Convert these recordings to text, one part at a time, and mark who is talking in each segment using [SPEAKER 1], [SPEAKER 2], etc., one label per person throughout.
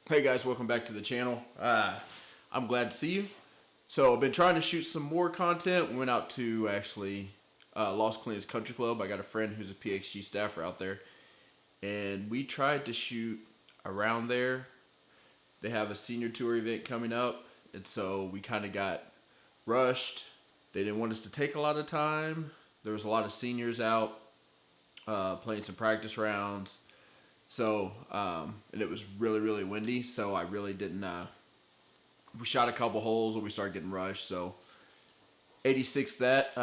[SPEAKER 1] Hey guys, welcome back to the channel. I'm glad to see you. So I've been trying to shoot some more content. We went out to Los Colinas Country Club. I got a friend who's a PXG staffer out there, and we tried to shoot around there. They have a senior tour event coming up, and so we kind of got rushed. They didn't want us to take a lot of time. There was a lot of seniors out playing some practice rounds. So, and it was really, really windy, so I really didn't, we shot a couple holes and we started getting rushed, so 86 that.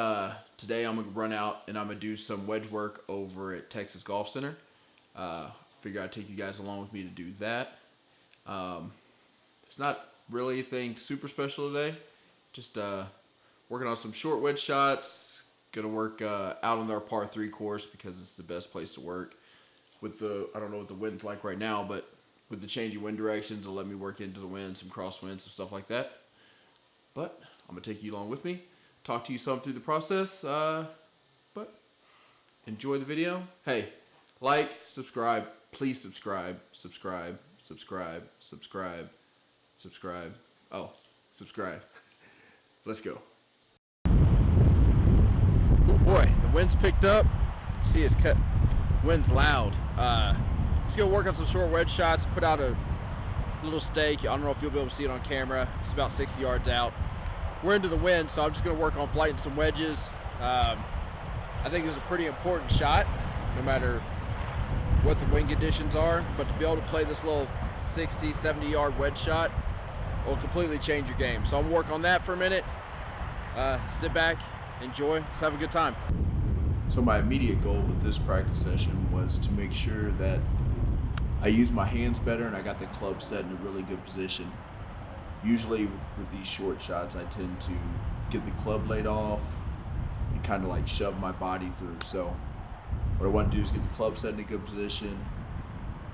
[SPEAKER 1] Today I'm going to run out and I'm going to do some wedge work over at Texas Golf Center. Figure I'd take you guys along with me to do that. It's not really anything super special today, just working on some short wedge shots. Going to work out on our par 3 course because it's the best place to work. With I don't know what the wind's like right now, but with the changing wind directions, it'll let me work into the wind, some crosswinds, some stuff like that. But I'm going to take you along with me, talk to you some through the process, but enjoy the video. Hey, like, subscribe, please subscribe. Oh, subscribe. Let's go. Oh boy, the wind's picked up. You can see it's cut. Wind's loud. Just gonna work on some short wedge shots, put out a little stake. I don't know if you'll be able to see it on camera. It's about 60 yards out. We're into the wind, so I'm just gonna work on flighting some wedges. I think it's a pretty important shot, no matter what the wind conditions are, but to be able to play this little 60, 70 yard wedge shot will completely change your game. So I'm gonna work on that for a minute. Sit back, enjoy, let's have a good time. So my immediate goal with this practice session was to make sure that I use my hands better and I got the club set in a really good position. Usually with these short shots, I tend to get the club laid off and kind of like shove my body through. So what I want to do is get the club set in a good position,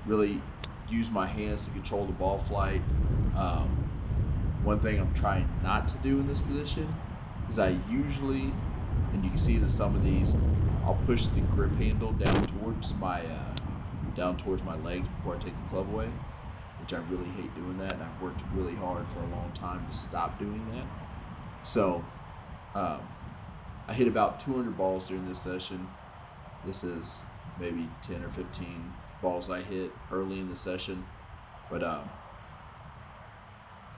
[SPEAKER 1] really use my hands to control the ball flight. One thing I'm trying not to do in this position is I usually, and you can see it in some of these, I'll push the grip handle down towards my legs before I take the club away, which I really hate doing that, and I've worked really hard for a long time to stop doing that. So I hit about 200 balls during this session. This is maybe 10 or 15 balls I hit early in the session, but you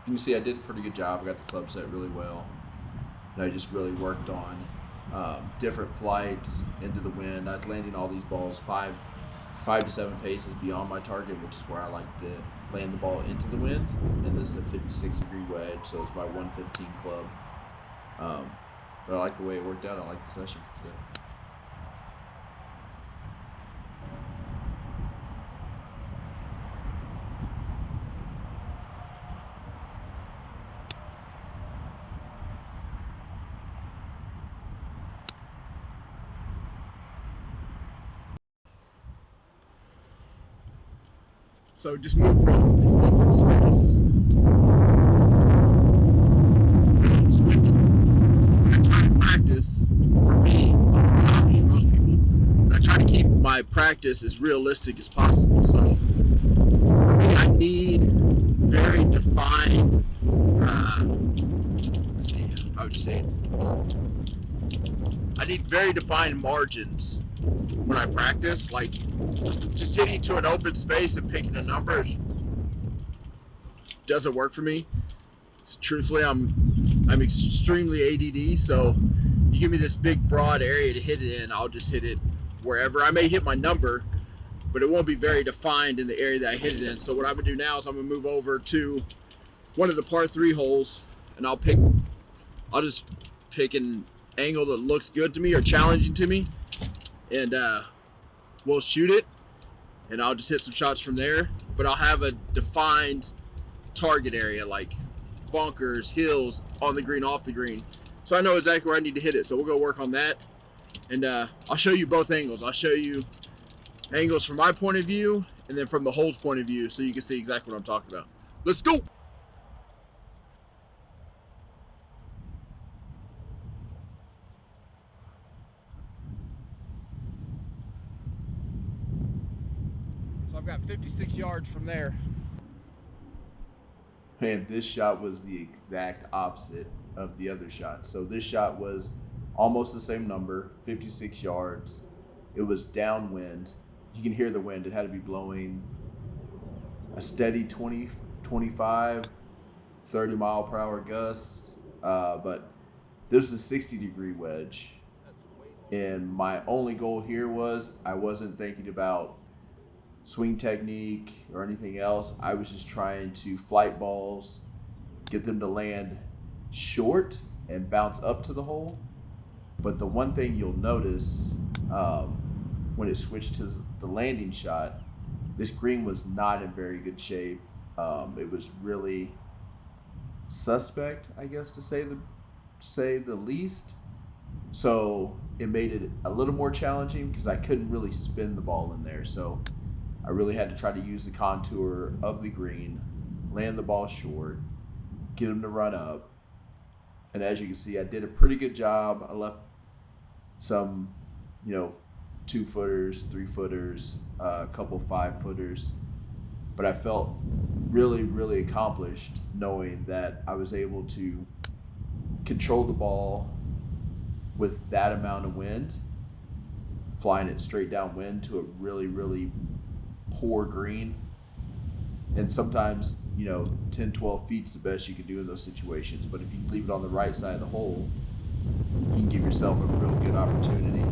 [SPEAKER 1] can see I did a pretty good job. I got the club set really well, and I just really worked on different flights into the wind. I was landing all these balls 5 to 7 paces beyond my target, which is where I like to land the ball into the wind. And this is a 56-degree wedge, so it's my 115 club. But I like the way it worked out. I like the session for today. So just move from the open space. I try to practice, for me, most people, I try to keep my practice as realistic as possible. So for me, I need very defined, let's see, how would you say it? I need very defined margins when I practice. Like, just hitting to an open space and picking a number doesn't work for me. Truthfully, I'm extremely ADD, so you give me this big broad area to hit it in, I'll just hit it wherever. I may hit my number, but it won't be very defined in the area that I hit it in. So what I'm gonna do now is I'm gonna move over to one of the par 3 holes, and I'll just pick an angle that looks good to me or challenging to me, and we'll shoot it, and I'll just hit some shots from there. But I'll have a defined target area, like bunkers, hills, on the green, off the green, so I know exactly where I need to hit it. So we'll go work on that, and I'll show you both angles. I'll show you angles from my point of view and then from the hole's point of view, so you can see exactly what I'm talking about. Let's go. So I've got 56 yards from there.
[SPEAKER 2] Man, this shot was the exact opposite of the other shot. So this shot was almost the same number, 56 yards. It was downwind. You can hear the wind. It had to be blowing a steady 20, 25, 30 mile per hour gust. But this is a 60-degree wedge. And my only goal here was I wasn't thinking about swing technique or anything else. I was just trying to flight balls, get them to land short and bounce up to the hole. But the one thing you'll notice when it switched to the landing shot, this green was not in very good shape. It was really suspect, I guess, to say the least. So it made it a little more challenging because I couldn't really spin the ball in there. So I really had to try to use the contour of the green, land the ball short, get them to run up. And as you can see, I did a pretty good job. I left some, 2-footers, 3-footers, a couple 5-footers. But I felt really, really accomplished knowing that I was able to control the ball with that amount of wind, flying it straight downwind to a really, really poor green. And sometimes, 10, 12 feet is the best you can do in those situations. But if you leave it on the right side of the hole, you can give yourself a real good opportunity.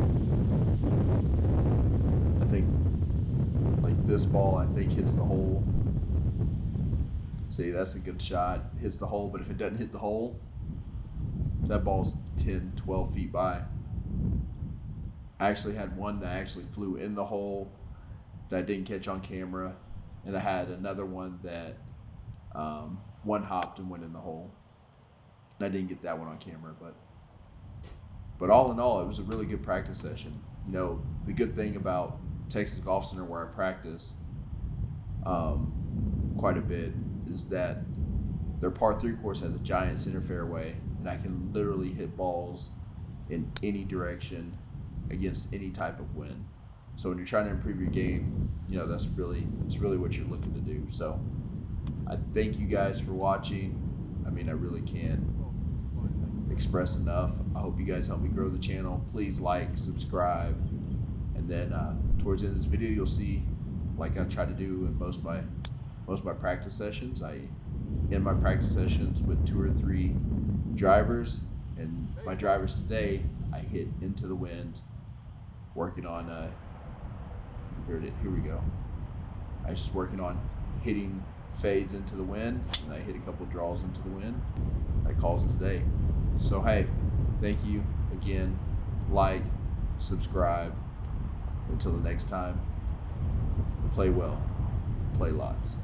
[SPEAKER 2] I think, like this ball, hits the hole. See, that's a good shot. Hits the hole, but if it doesn't hit the hole, that ball's 10, 12 feet by. I actually had one that actually flew in the hole that I didn't catch on camera. And I had another one that one hopped and went in the hole. And I didn't get that one on camera, but all in all, it was a really good practice session. The good thing about Texas Golf Center where I practice quite a bit is that their par 3 course has a giant center fairway, and I can literally hit balls in any direction against any type of wind. So when you're trying to improve your game, that's really what you're looking to do. So I thank you guys for watching. I really can't express enough. I hope you guys help me grow the channel. Please like, subscribe, and then towards the end of this video, you'll see, like I try to do in most of my practice sessions, I end my practice sessions with 2 or 3 drivers, and my drivers today I hit into the wind, working on here we go. I was just working on hitting fades into the wind, and I hit a couple draws into the wind. That calls it a day. So hey, thank you again. Like, subscribe. Until the next time, play well, play lots.